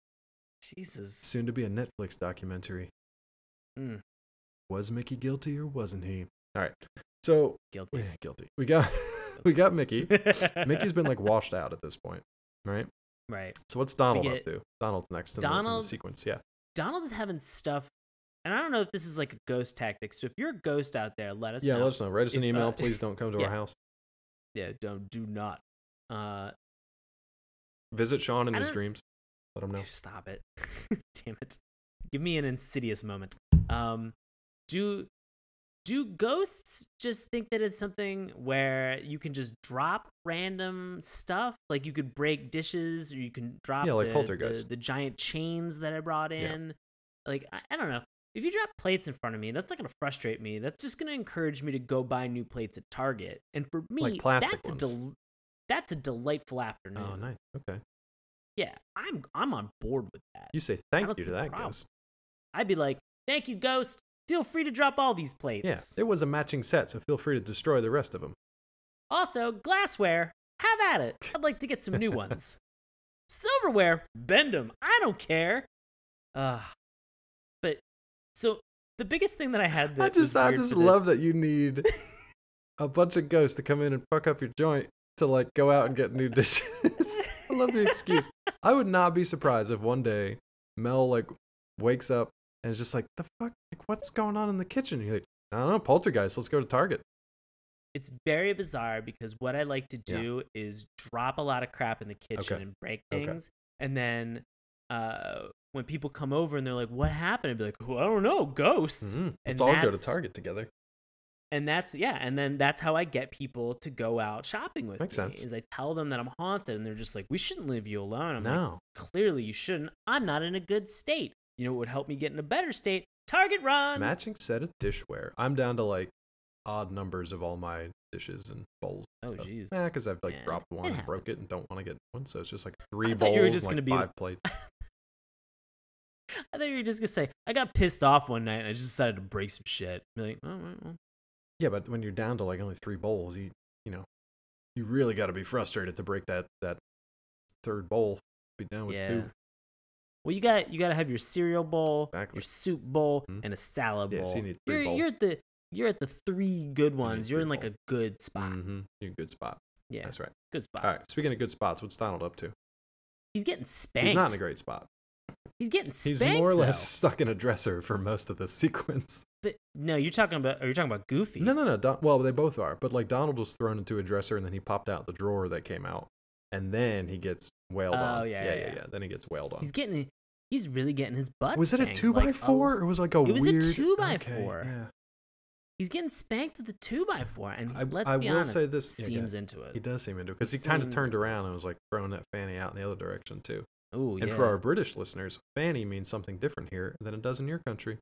Jesus. Soon to be a Netflix documentary. Mm. Was Mickey guilty or wasn't he? All right. So Guilty. yeah, guilty. We got Mickey. Mickey's been like washed out at this point, right? Right. So what's Donald We up get- to? Donald's next in the Donald- sequence. Yeah. Donald is having stuff, and I don't know if this is like a ghost tactic. So if you're a ghost out there, let us know. Yeah, let us know. Write us an If, email. Please don't come to yeah. our house. Yeah, do not. Visit Sean in I his don't- dreams. Let him know. Stop it. Damn it. Give me an insidious moment. Do ghosts just think that it's something where you can just drop random stuff? Like you could break dishes, or you can drop Yeah, like the poltergeist. giant chains that I brought Yeah. in. Like I don't know. If you drop plates in front of me, that's not gonna frustrate me. That's just gonna encourage me to go buy new plates at Target. And for me, Like plastic that's ones. that's a delightful afternoon. Oh, nice. Okay. Yeah, I'm on board with that. You say I thank don't you to see the that problem. ghost. I'd be like, thank you, ghost. Feel free to drop all these plates. Yeah, there was a matching set, so feel free to destroy the rest of them. Also, glassware, have at it. I'd like to get some new ones. Silverware, bend them. I don't care. But so the biggest thing that I had that I just love that you need a bunch of ghosts to come in and fuck up your joint to like go out and get new dishes. I love the excuse. I would not be surprised if one day Mel like wakes up and is just like, the fuck, like, what's going on in the kitchen? You're like, I don't know, poltergeist. Let's go to Target. It's very bizarre because what I like to do is drop a lot of crap in the kitchen Okay. and break Okay. things, and then when people come over and they're like, "What happened?" I'd be like, "Well, I don't know, ghosts." Mm-hmm. And let's all go to Target together. And that's how I get people to go out shopping with Makes me. sense. Is I tell them that I'm haunted, and they're just like, "We shouldn't leave you alone." I'm No. like, "Clearly you shouldn't. I'm not in a good state. You know what would help me get in a better state? Target run." Matching set of dishware. I'm down to like odd numbers of all my dishes and bowls. Oh, jeez. Yeah, because I've like Yeah, dropped one it and broke it and don't want to get one, so it's just like I 3 thought bowls you were and just like gonna be 5 plates. I thought you were just gonna say, "I got pissed off one night and I just decided to break some shit." Be like, "Oh, well." Yeah, but when you're down to like only 3 bowls, you really got to be frustrated to break that third bowl. Be down with 2. Well, you gotta have your cereal bowl, Exactly. your soup bowl, Mhm. and a salad bowl. Yeah, so you need 3 bowls. You're at the 3 good ones. You're 3 in like bowls. a good spot. Mm-hmm. You're in a good spot. Yeah, That's right. good spot. All right. Speaking of good spots, what's Donald up to? He's getting spanked. He's not in a great spot. He's getting spanked. He's more or less though. stuck in a dresser for most of the sequence. But no, are you talking about Goofy? No. Well, they both are. But like Donald was thrown into a dresser and then he popped out the drawer that came out. And then he gets wailed on. Oh, yeah. Then he gets wailed on. He's really getting his butt Was it a spanked. 2x4 or was it like a It was weird... a 2x4. Okay, yeah. He's getting spanked with a 2x4, and let's I be will honest, say this seems into it. He does seem into it because he kind of turned around and was like throwing that fanny out in the other direction too. Ooh, yeah. And for our British listeners, fanny means something different here than it does in your country.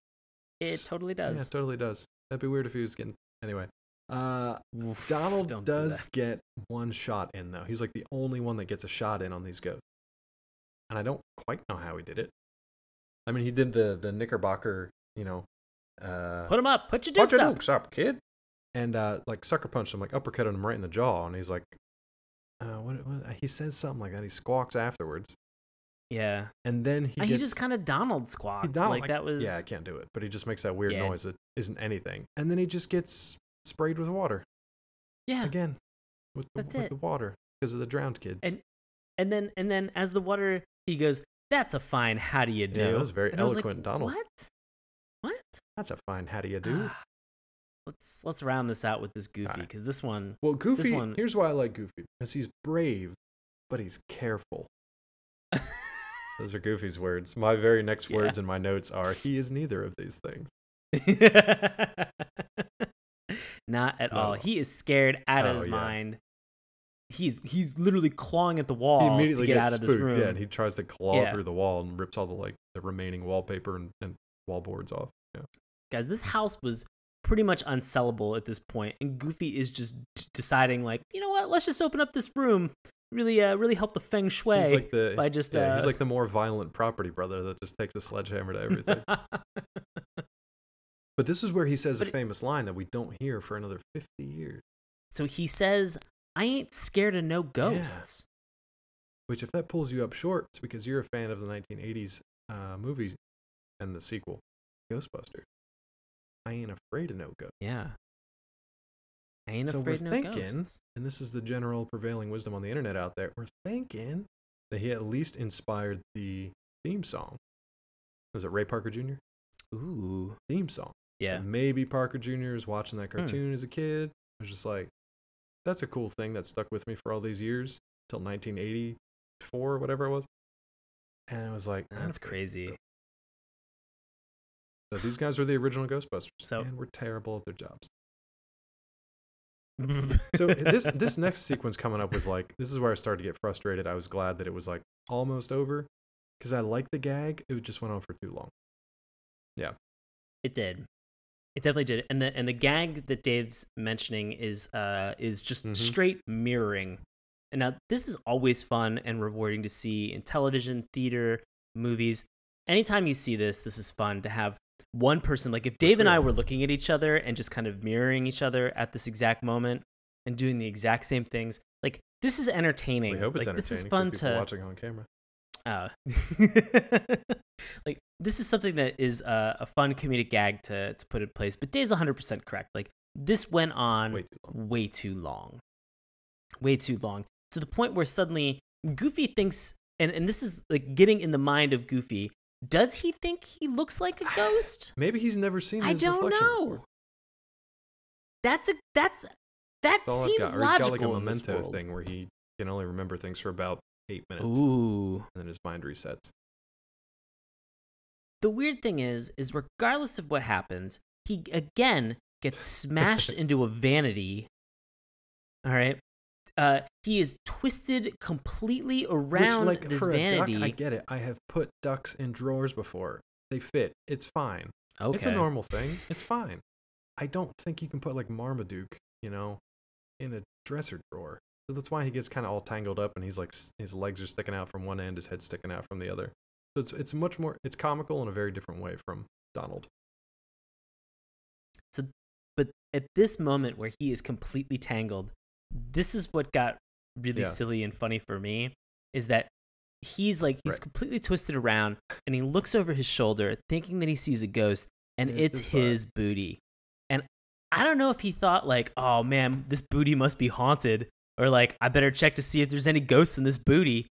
It totally does. Yeah, it totally does. That'd be weird if he was getting... Anyway. Oof, Donald don't do does that. get one shot in, though. He's like the only one that gets a shot in on these ghosts. And I don't quite know how he did it. I mean, he did the Knickerbocker, Put him up. Put your Put dukes your up. dukes up, kid. And like sucker punched him, like uppercutted him right in the jaw. And he's like, what he says something like that. He squawks afterwards. Yeah. And then he just kind of Donald squawked. That was... Yeah, I can't do it. But he just makes that weird Yeah. noise that isn't anything. And then he just gets sprayed with water. Yeah. Again. With That's the it. water. Because of the drowned kids. And then as the water, he goes, "That's a fine how do you do?" Yeah, that was very And I was like, eloquent, Donald. What? That's a fine how do you do? Let's round this out with this Goofy, because this one... Well, Goofy, this one... here's why I like Goofy. Because he's brave, but he's careful. Those are Goofy's words. My very next words in my notes are, he is neither of these things. Not at all. He is scared out of his yeah. mind. He's literally clawing at the wall He immediately to get gets out of this spooked, room. Yeah, and he tries to claw through the wall and rips all the remaining wallpaper and wall boards off. Yeah. Guys, this house was pretty much unsellable at this point, and Goofy is just deciding, like, you know what? Let's just open up this room. Really help the feng shui. He's like by just he's like the more violent property brother that just takes a sledgehammer to everything. But this is where he says a famous line that we don't hear for another 50 years. So he says, "I ain't scared of no ghosts." Yeah. Which, if that pulls you up short, it's because you're a fan of the 1980s movie and the sequel, Ghostbusters. I ain't afraid of no ghosts. Yeah. I ain't afraid of no ghosts. And this is the general prevailing wisdom on the internet out there, we're thinking that he at least inspired the theme song. Was it Ray Parker Jr.? Ooh. Theme song. Yeah. And maybe Parker Jr. is watching that cartoon as a kid. I was just like, that's a cool thing that stuck with me for all these years, till 1984 or whatever it was. And I was like, that's crazy. So these guys were the original Ghostbusters, so, and we're terrible at their jobs. So this next sequence coming up was like, this is where I started to get frustrated. I was glad that it was like almost over, because I liked the gag. It just went on for too long. Yeah, it did. It definitely did. And the gag that Dave's mentioning is just straight mirroring. And now this is always fun and rewarding to see in television, theater, movies. Anytime you see this is fun to have one person, like if Dave and I were looking at each other and just kind of mirroring each other at this exact moment and doing the exact same things, like this is entertaining. We hope it's like, entertaining. This is fun for people to watching on camera. Like this is something that is a fun comedic gag to put in place. But Dave's 100% correct. Like this went on way too long, to the point where suddenly Goofy thinks, and this is like getting in the mind of Goofy. Does he think he looks like a ghost? Maybe he's never seen his reflection before. That seems logical. Or he's got like a in this memento world. thing where he can only remember things for about 8 minutes. Ooh. And then his mind resets. the weird thing is regardless of what happens, he again gets smashed into a vanity. All right. He is twisted completely around Which, like, this for vanity. a duck, I get it. I have put ducks in drawers before. They fit. It's fine. Okay. It's a normal thing. It's fine. I don't think you can put, like, Marmaduke, in a dresser drawer. So that's why he gets kind of all tangled up, and he's like, his legs are sticking out from one end, his head's sticking out from the other. So it's much more, it's comical in a very different way from Donald. So, but at this moment where he is completely tangled, this is what got really silly and funny for me, is that he's completely twisted around, and he looks over his shoulder thinking that he sees a ghost, and it's his booty. And I don't know if he thought like, oh man, this booty must be haunted, or like, I better check to see if there's any ghosts in this booty.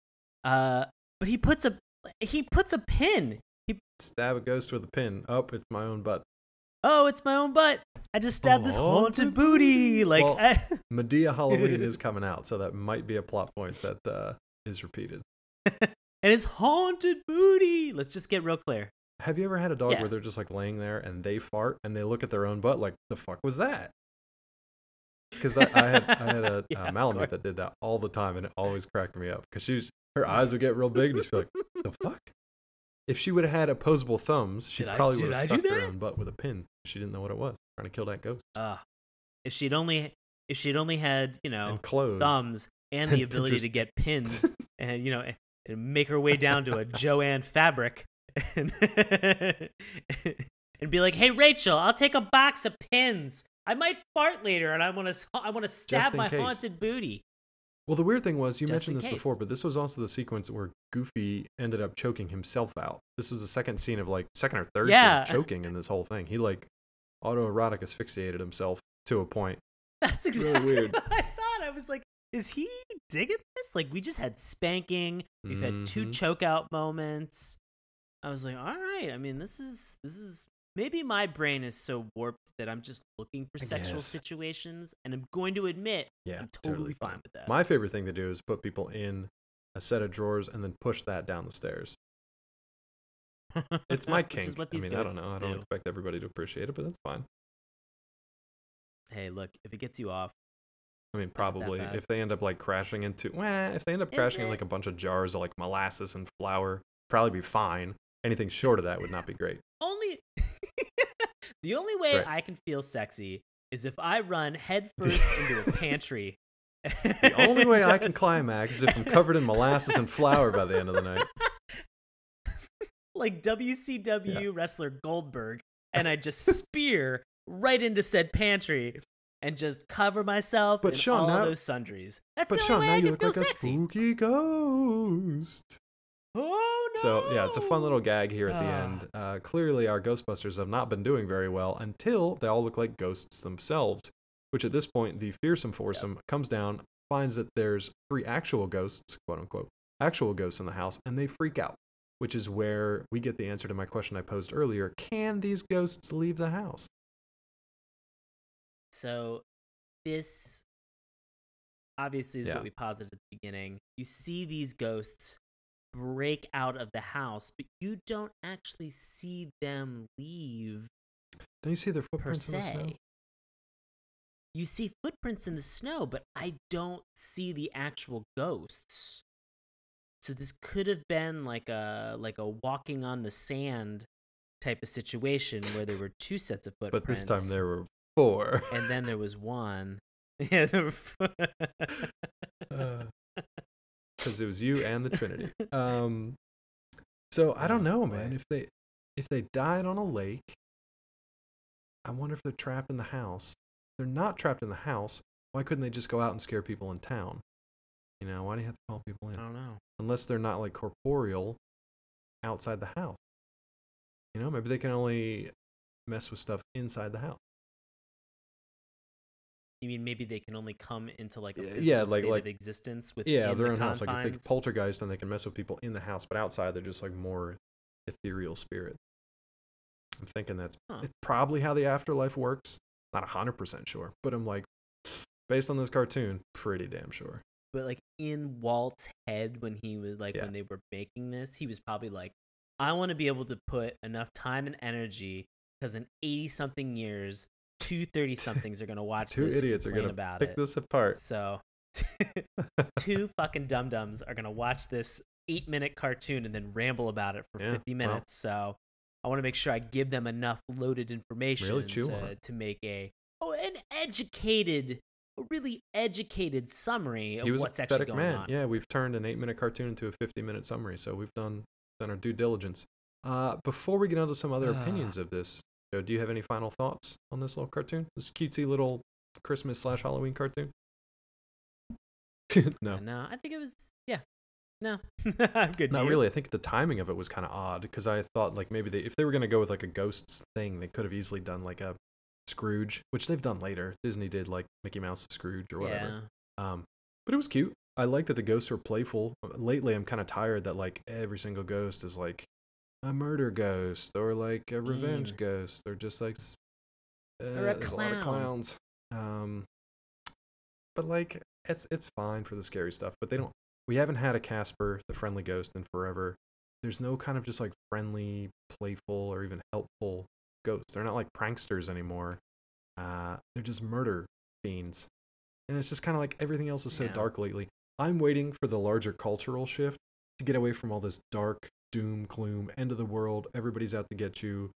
But he puts a pin. He stab a ghost with a pin. Oh, it's my own butt. Oh, it's my own butt. I just stabbed this haunted booty. Like, well, Medea Halloween is coming out, so that might be a plot point that is repeated. And it's haunted booty. Let's just get real clear. Have you ever had a dog where they're just like laying there and they fart and they look at their own butt like, the fuck was that? Because I had a Malamute that did that all the time, and it always cracked me up because her eyes would get real big and just be like, the fuck? If she would have had opposable thumbs, she probably would have stuck her own butt with a pin. She didn't know what it was. Trying to kill that ghost. If she'd only had, and clothes, thumbs and the ability to get pins and and make her way down to a Joanne fabric and be like, "Hey Rachel, I'll take a box of pins. I might fart later, and I want to stab my haunted booty." Well, the weird thing was, you mentioned this before, but this was also the sequence where Goofy ended up choking himself out. This was the second scene of second or third scene of choking in this whole thing. He autoerotic asphyxiated himself to a point. That's exactly really weird. What I thought. I was like, is he digging this? Like, we just had spanking. We've had 2 choke out moments. I was like, all right. I mean, this is maybe my brain is so warped that I'm just looking for sexual situations, and I'm going to admit, I'm totally fine with that. My favorite thing to do is put people in a set of drawers and then push that down the stairs. It's my kink. I mean, I don't know. I don't expect everybody to appreciate it, but that's fine. Hey, look, if it gets you off. I mean, probably if they end up crashing into, if they end up crashing in a bunch of jars of molasses and flour, probably be fine. Anything short of that would not be great. The only way I can feel sexy is if I run headfirst into a pantry. The only way I can climax is if I'm covered in molasses and flour by the end of the night. Like WCW wrestler Goldberg, and I just spear right into said pantry and just cover myself in all those sundries. That's the only way I can feel sexy. A spooky ghost. Oh no! So yeah, it's a fun little gag here at the end. Clearly, our Ghostbusters have not been doing very well until they all look like ghosts themselves. Which at this point, the fearsome foursome comes down, finds that there's 3 actual ghosts, quote unquote, actual ghosts in the house, and they freak out. Which is where we get the answer to my question I posed earlier: can these ghosts leave the house? So this obviously is what we posited at the beginning. You see these ghosts break out of the house, but you don't actually see them leave. Don't you see their footprints in the snow? You see footprints in the snow, but I don't see the actual ghosts. So this could have been like a walking on the sand type of situation where there were 2 sets of footprints. But this time there were 4. And then there was 1. Yeah, there were 4. Because it was you and the Trinity. So I don't know, man. If they died on a lake, I wonder if they're trapped in the house. If they're not trapped in the house, why couldn't they just go out and scare people in town? Why do you have to call people in? I don't know. Unless they're not corporeal outside the house. Maybe they can only mess with stuff inside the house. You mean maybe they can only come into a physical state of existence within their the own house. confines? If they poltergeist, then they can mess with people in the house, but outside they're just more ethereal spirit. I'm thinking it's probably how the afterlife works. Not 100% sure, but I'm based on this cartoon, pretty damn sure. But in Walt's head when he was when they were making this, he was probably I want to be able to put enough time and energy because in 80-something years, 2 30-somethings are going to watch Two this idiots are and complain going to about pick it. this apart. So 2 fucking dum-dums are going to watch this 8-minute cartoon and then ramble about it for 50 minutes. So I want to make sure I give them enough loaded information Really chew on it. to make a really educated summary of what's actually going on. Yeah, we've turned an 8-minute cartoon into a 50-minute summary, so we've done our due diligence. Before we get on to some other opinions of this, Joe, do you have any final thoughts on this little cartoon? This cutesy little Christmas/Halloween cartoon? No. No, I think it was, no. I'm good. Not really. I think the timing of it was kind of odd because I thought like maybe if they were going to go with like a ghosts thing, they could have easily done like a Scrooge, which they've done later. Disney did like Mickey Mouse Scrooge or whatever. Yeah. But it was cute. I like that the ghosts were playful. Lately, I'm kind of tired that like every single ghost is like a murder ghost or like a revenge ghost or just like or a clown. A lot of clowns. But like it's fine for the scary stuff. But we haven't had a Casper, the friendly ghost, in forever. There's no kind of just like friendly, playful, or even helpful ghosts. They're not like pranksters anymore. They're just murder fiends. And it's just kind of like everything else is so dark lately. I'm waiting for the larger cultural shift to get away from all this dark, doom, gloom, end of the world, everybody's out to get you.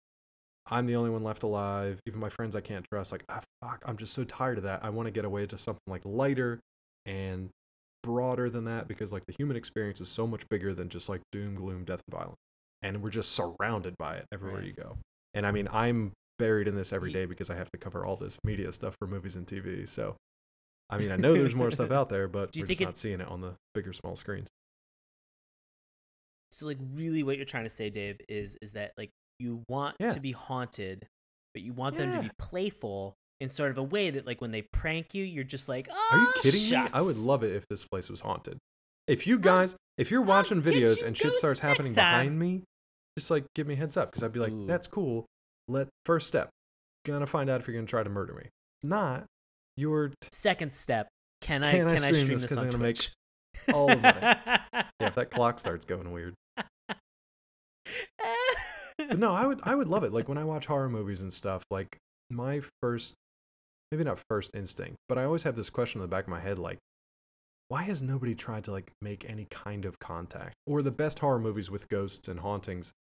I'm the only one left alive. Even my friends I can't trust. Like, fuck, I'm just so tired of that. I want to get away to something like lighter and broader than that because like the human experience is so much bigger than just like doom, gloom, death, and violence. And we're just surrounded by it everywhere you go. And I mean, I'm buried in this every day because I have to cover all this media stuff for movies and TV. So, I mean, I know there's more stuff out there, but we're just not seeing it on the bigger, small screens. So, like, really what you're trying to say, Dave, is that, like, you want to be haunted, but you want them to be playful in sort of a way that, like, when they prank you, you're just like, oh, are you kidding shucks. me? I would love it if this place was haunted. If you guys, if you're watching videos and shit starts happening behind me, just, like, give me a heads up, because I'd be like, that's cool. First step, gonna find out if you're gonna try to murder me. Not your second step. Can I stream this on Twitch? Make all the money. Yeah, if that clock starts going weird. But no, I would love it. Like when I watch horror movies and stuff, like my maybe not first instinct, but I always have this question in the back of my head, like, why has nobody tried to like make any kind of contact? Or the best horror movies with ghosts and hauntings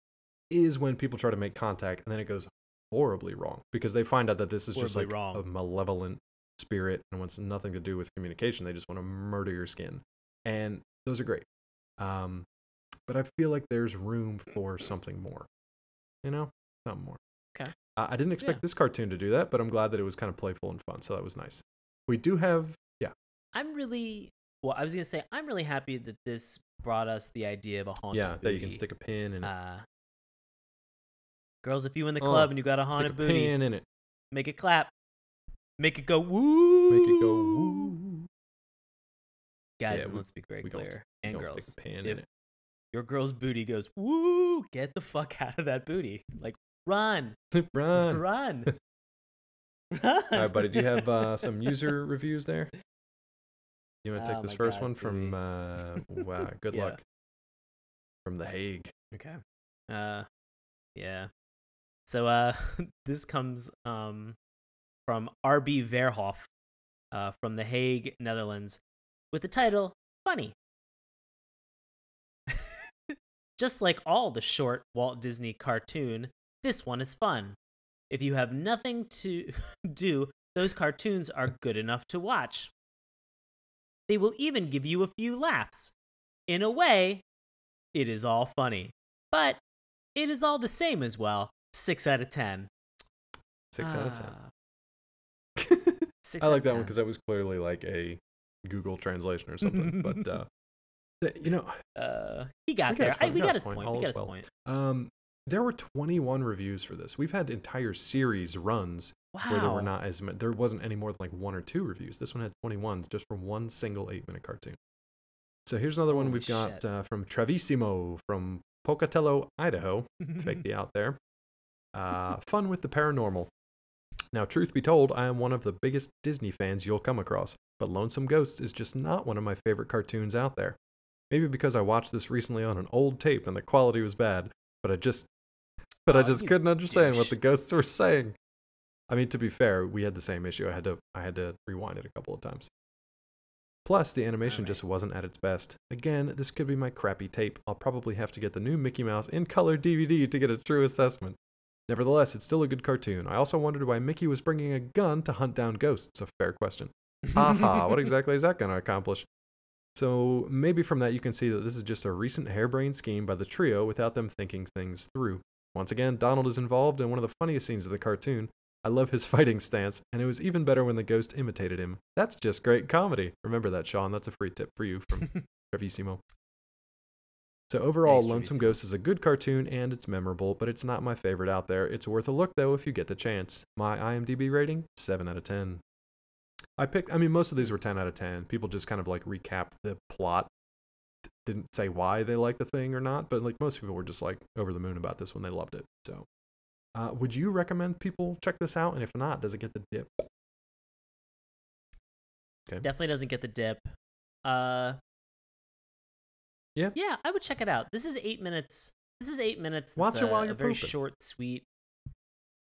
is when people try to make contact and then it goes horribly wrong because they find out that this is just like a malevolent spirit and wants nothing to do with communication. They just want to murder your skin. And those are great. But I feel like there's room for something more. You know? Something more. Okay. I didn't expect this cartoon to do that, but I'm glad that it was kind of playful and fun. So that was nice. We do have, I'm really happy that this brought us the idea of a haunted booty. That you can stick a pin in it. Girls, if you in the club and you got a haunted booty, pin in it. Make it clap. Make it go woo. Make it go woo. Guys, let's be very clear. And girls, stick a pin in it. Your girl's booty goes woo, get the fuck out of that booty. Like, run. Run. Run. All right, buddy, do you have some user reviews there? You want to take this first one from, wow, good luck. From The Hague. Okay. Yeah. So, this comes from RB Verhoff from The Hague, Netherlands, with the title, Funny. Just like all the short Walt Disney cartoon, this one is fun. If you have nothing to do, those cartoons are good enough to watch. They will even give you a few laughs. In a way, it is all funny. But it is all the same as well. 6 out of 10. 6 out of 10. 6 I like that one because that was clearly like a Google translation or something. But, you know. He got there. We got his point. We got his point. There were 21 reviews for this. We've had entire series runs where there were not as many. There wasn't any more than like 1 or 2 reviews. This one had 21 just from one single 8-minute cartoon. So here's another one we've got from Travissimo from Pocatello, Idaho. Fake the out there. Fun with the paranormal. Now, truth be told, I am one of the biggest Disney fans you'll come across, but Lonesome Ghosts is just not one of my favorite cartoons out there. Maybe because I watched this recently on an old tape and the quality was bad, but I just couldn't understand what the ghosts were saying. I mean, to be fair, we had the same issue. I had to rewind it a couple of times. Plus, the animation just wasn't at its best. Again, this could be my crappy tape. I'll probably have to get the new Mickey Mouse in color DVD to get a true assessment. Nevertheless, it's still a good cartoon. I also wondered why Mickey was bringing a gun to hunt down ghosts. A fair question. Haha, what exactly is that going to accomplish? So maybe from that you can see that this is just a recent harebrained scheme by the trio without them thinking things through. Once again, Donald is involved in one of the funniest scenes of the cartoon. I love his fighting stance, and it was even better when the ghost imitated him. That's just great comedy. Remember that, Sean. That's a free tip for you from Bravissimo. So overall, Lonesome Ghosts is a good cartoon, and it's memorable, but it's not my favorite out there. It's worth a look, though, if you get the chance. My IMDb rating, 7 out of 10. Most of these were 10 out of 10. People just kind of like recap the plot. Didn't say why they liked the thing or not, but like most people were just like over the moon about this when they loved it. So, would you recommend people check this out? And if not, does it get the dip? Okay. Definitely doesn't get the dip. Yeah, I would check it out. This is 8 minutes. Watch it while you're very pooping. Short, sweet.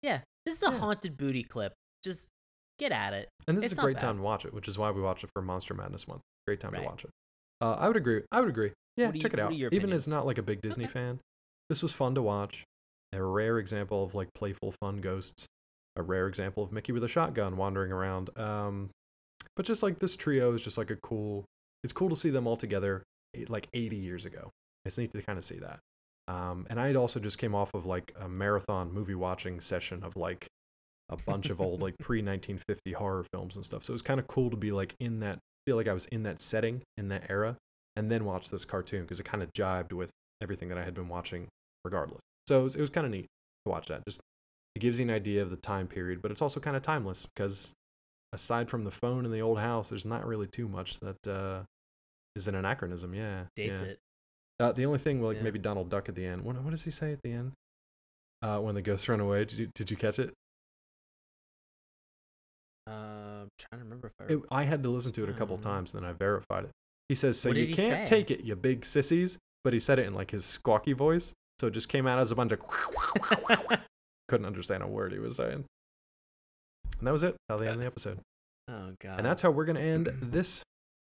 Yeah, this is a haunted booty clip. Just get at it. And this is a great time to watch it, which is why we watch it for Monster Madness Month. Great time to watch it. I would agree. Yeah, check it out. Even as not like a big Disney fan, this was fun to watch. A rare example of like playful, fun ghosts. A rare example of Mickey with a shotgun wandering around. But just like this trio is just like it's cool to see them all together like 80 years ago. It's neat to kind of see that. And I also just came off of like a marathon movie watching session of like a bunch of old like pre-1950 horror films and stuff. So it was kind of cool to be like feel like I was in that setting, in that era, and then watch this cartoon because it kind of jibed with everything that I had been watching regardless. So it was kind of neat to watch that. Just it gives you an idea of the time period, but it's also kind of timeless because aside from the phone in the old house, there's not really too much that is an anachronism. Yeah, dates it. The only thing, maybe Donald Duck at the end. What does he say at the end? When the ghosts run away, did you catch it? I'm trying to remember if I had to listen to it a couple times, and then I verified it. He says, "So you can't take it, you big sissies," but he said it in like his squawky voice, so it just came out as a bunch of. Couldn't understand a word he was saying, and that was it. How they end the episode. Oh god! And that's how we're gonna end this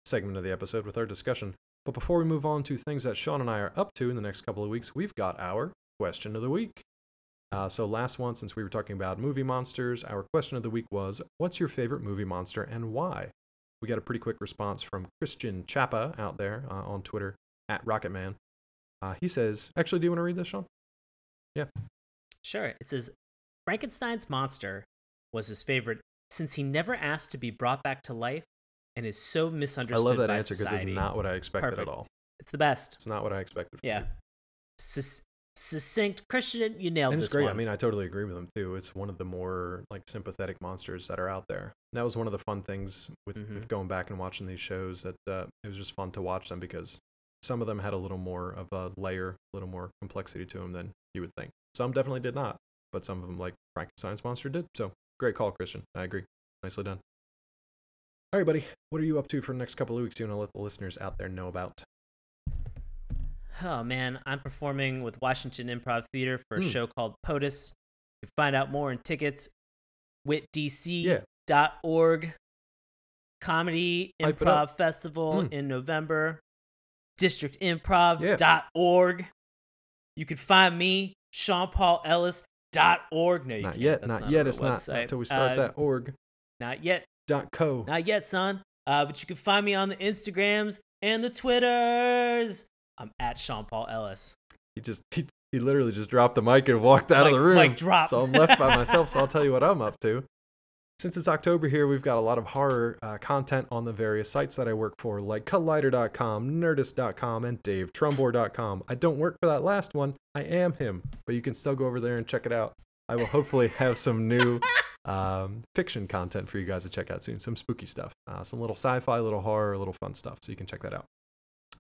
segment of the episode with our discussion. But before we move on to things that Sean and I are up to in the next couple of weeks, we've got our question of the week. So last one, since we were talking about movie monsters, our question of the week was, what's your favorite movie monster and why? We got a pretty quick response from Christian Chapa out there on Twitter, @Rocketman. He says, actually, do you want to read this, Sean? Yeah. Sure. It says, Frankenstein's monster was his favorite since he never asked to be brought back to life and is so misunderstood by society. I love that answer because it's not what I expected at all. It's the best. It's not what I expected from you. Succinct. Christian, you nailed this one. It's great. I mean, I totally agree with him too. It's one of the more like sympathetic monsters that are out there. That was one of the fun things with going back and watching these shows, that it was just fun to watch them because some of them had a little more of a layer, a little more complexity to them than you would think. Some definitely did not, but some of them, like Frankenstein's monster, did. So great call, Christian. I agree. Nicely done. All right, buddy. What are you up to for the next couple of weeks? Do you want to let the listeners out there know about? Oh, man. I'm performing with Washington Improv Theater for a show called POTUS. You can find out more in tickets, witdc.org. Comedy Improv Festival in November. Districtimprov.org. You can find me, SeanPaulEllis.org. No, you not can't. yet. That's not yet. It's website. not until we start that org. Not yet. .co. Not yet, son. But you can find me on the Instagrams and the Twitters. I'm at Sean Paul Ellis. He literally just dropped the mic and walked out of the room. Mic drop. So I'm left by myself. So I'll tell you what I'm up to. Since it's October here, we've got a lot of horror content on the various sites that I work for, like Collider.com, Nerdist.com, and DaveTrumbore.com. I don't work for that last one. I am him, but you can still go over there and check it out. I will hopefully have some new fiction content for you guys to check out soon. Some spooky stuff, some little sci-fi, little horror, little fun stuff. So you can check that out.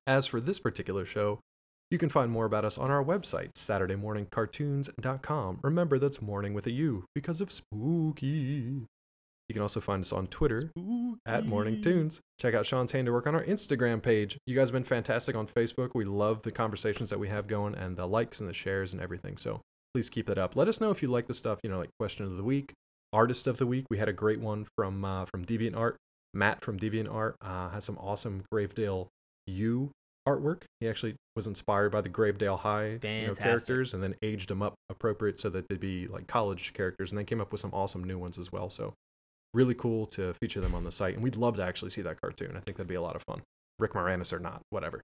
As for this particular show, you can find more about us on our website, SaturdayMorningCartoons.com. Remember, that's morning with a U because of spooky. You can also find us on Twitter at Morning Tunes. Check out Sean's handiwork on our Instagram page. You guys have been fantastic on Facebook. We love the conversations that we have going and the likes and the shares and everything. So please keep it up. Let us know if you like the stuff, like question of the week, artist of the week. We had a great one from DeviantArt. Matt from DeviantArt has some awesome Gravedale U artwork. He actually was inspired by the Gravedale High characters and then aged them up appropriate so that they'd be like college characters, and then came up with some awesome new ones as well. So really cool to feature them on the site, and we'd love to actually see that cartoon. I think that'd be a lot of fun. Rick Moranis or not, whatever.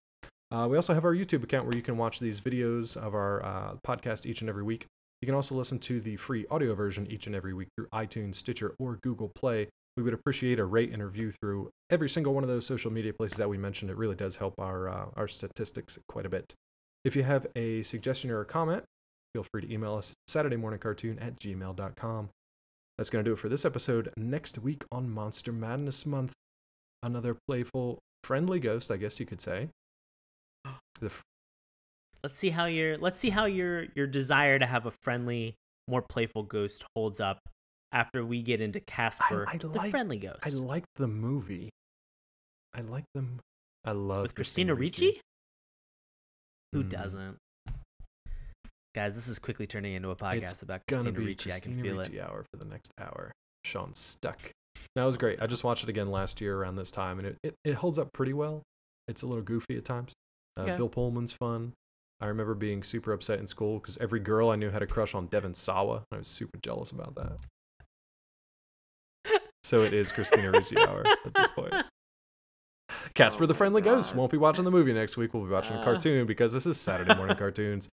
We also have our YouTube account where you can watch these videos of our podcast each and every week. You can also listen to the free audio version each and every week through iTunes, Stitcher, or Google Play. We would appreciate a rate and review through every single one of those social media places that we mentioned. It really does help our statistics quite a bit. If you have a suggestion or a comment, feel free to email us SaturdayMorningCartoon@gmail.com. That's going to do it for this episode. Next week on Monster Madness Month, another playful, friendly ghost, I guess you could say. Let's see how your desire to have a friendly, more playful ghost holds up after we get into Casper, the friendly ghost. I like the movie. I like them. I love with Christina Ricci. Who doesn't? Guys, this is quickly turning into a podcast about Christina Ricci. I can feel it. Hour for the next hour. Sean's stuck. That was great. I just watched it again last year around this time, and it holds up pretty well. It's a little goofy at times. Bill Pullman's fun. I remember being super upset in school because every girl I knew had a crush on Devon Sawa. I was super jealous about that. So it is Christina Ricci hour at this point. Casper the Friendly Ghost won't be watching the movie next week. We'll be watching a cartoon because this is Saturday Morning Cartoons.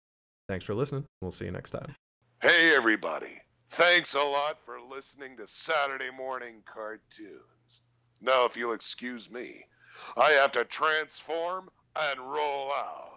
Thanks for listening. We'll see you next time. Hey, everybody. Thanks a lot for listening to Saturday Morning Cartoons. Now, if you'll excuse me, I have to transform and roll out.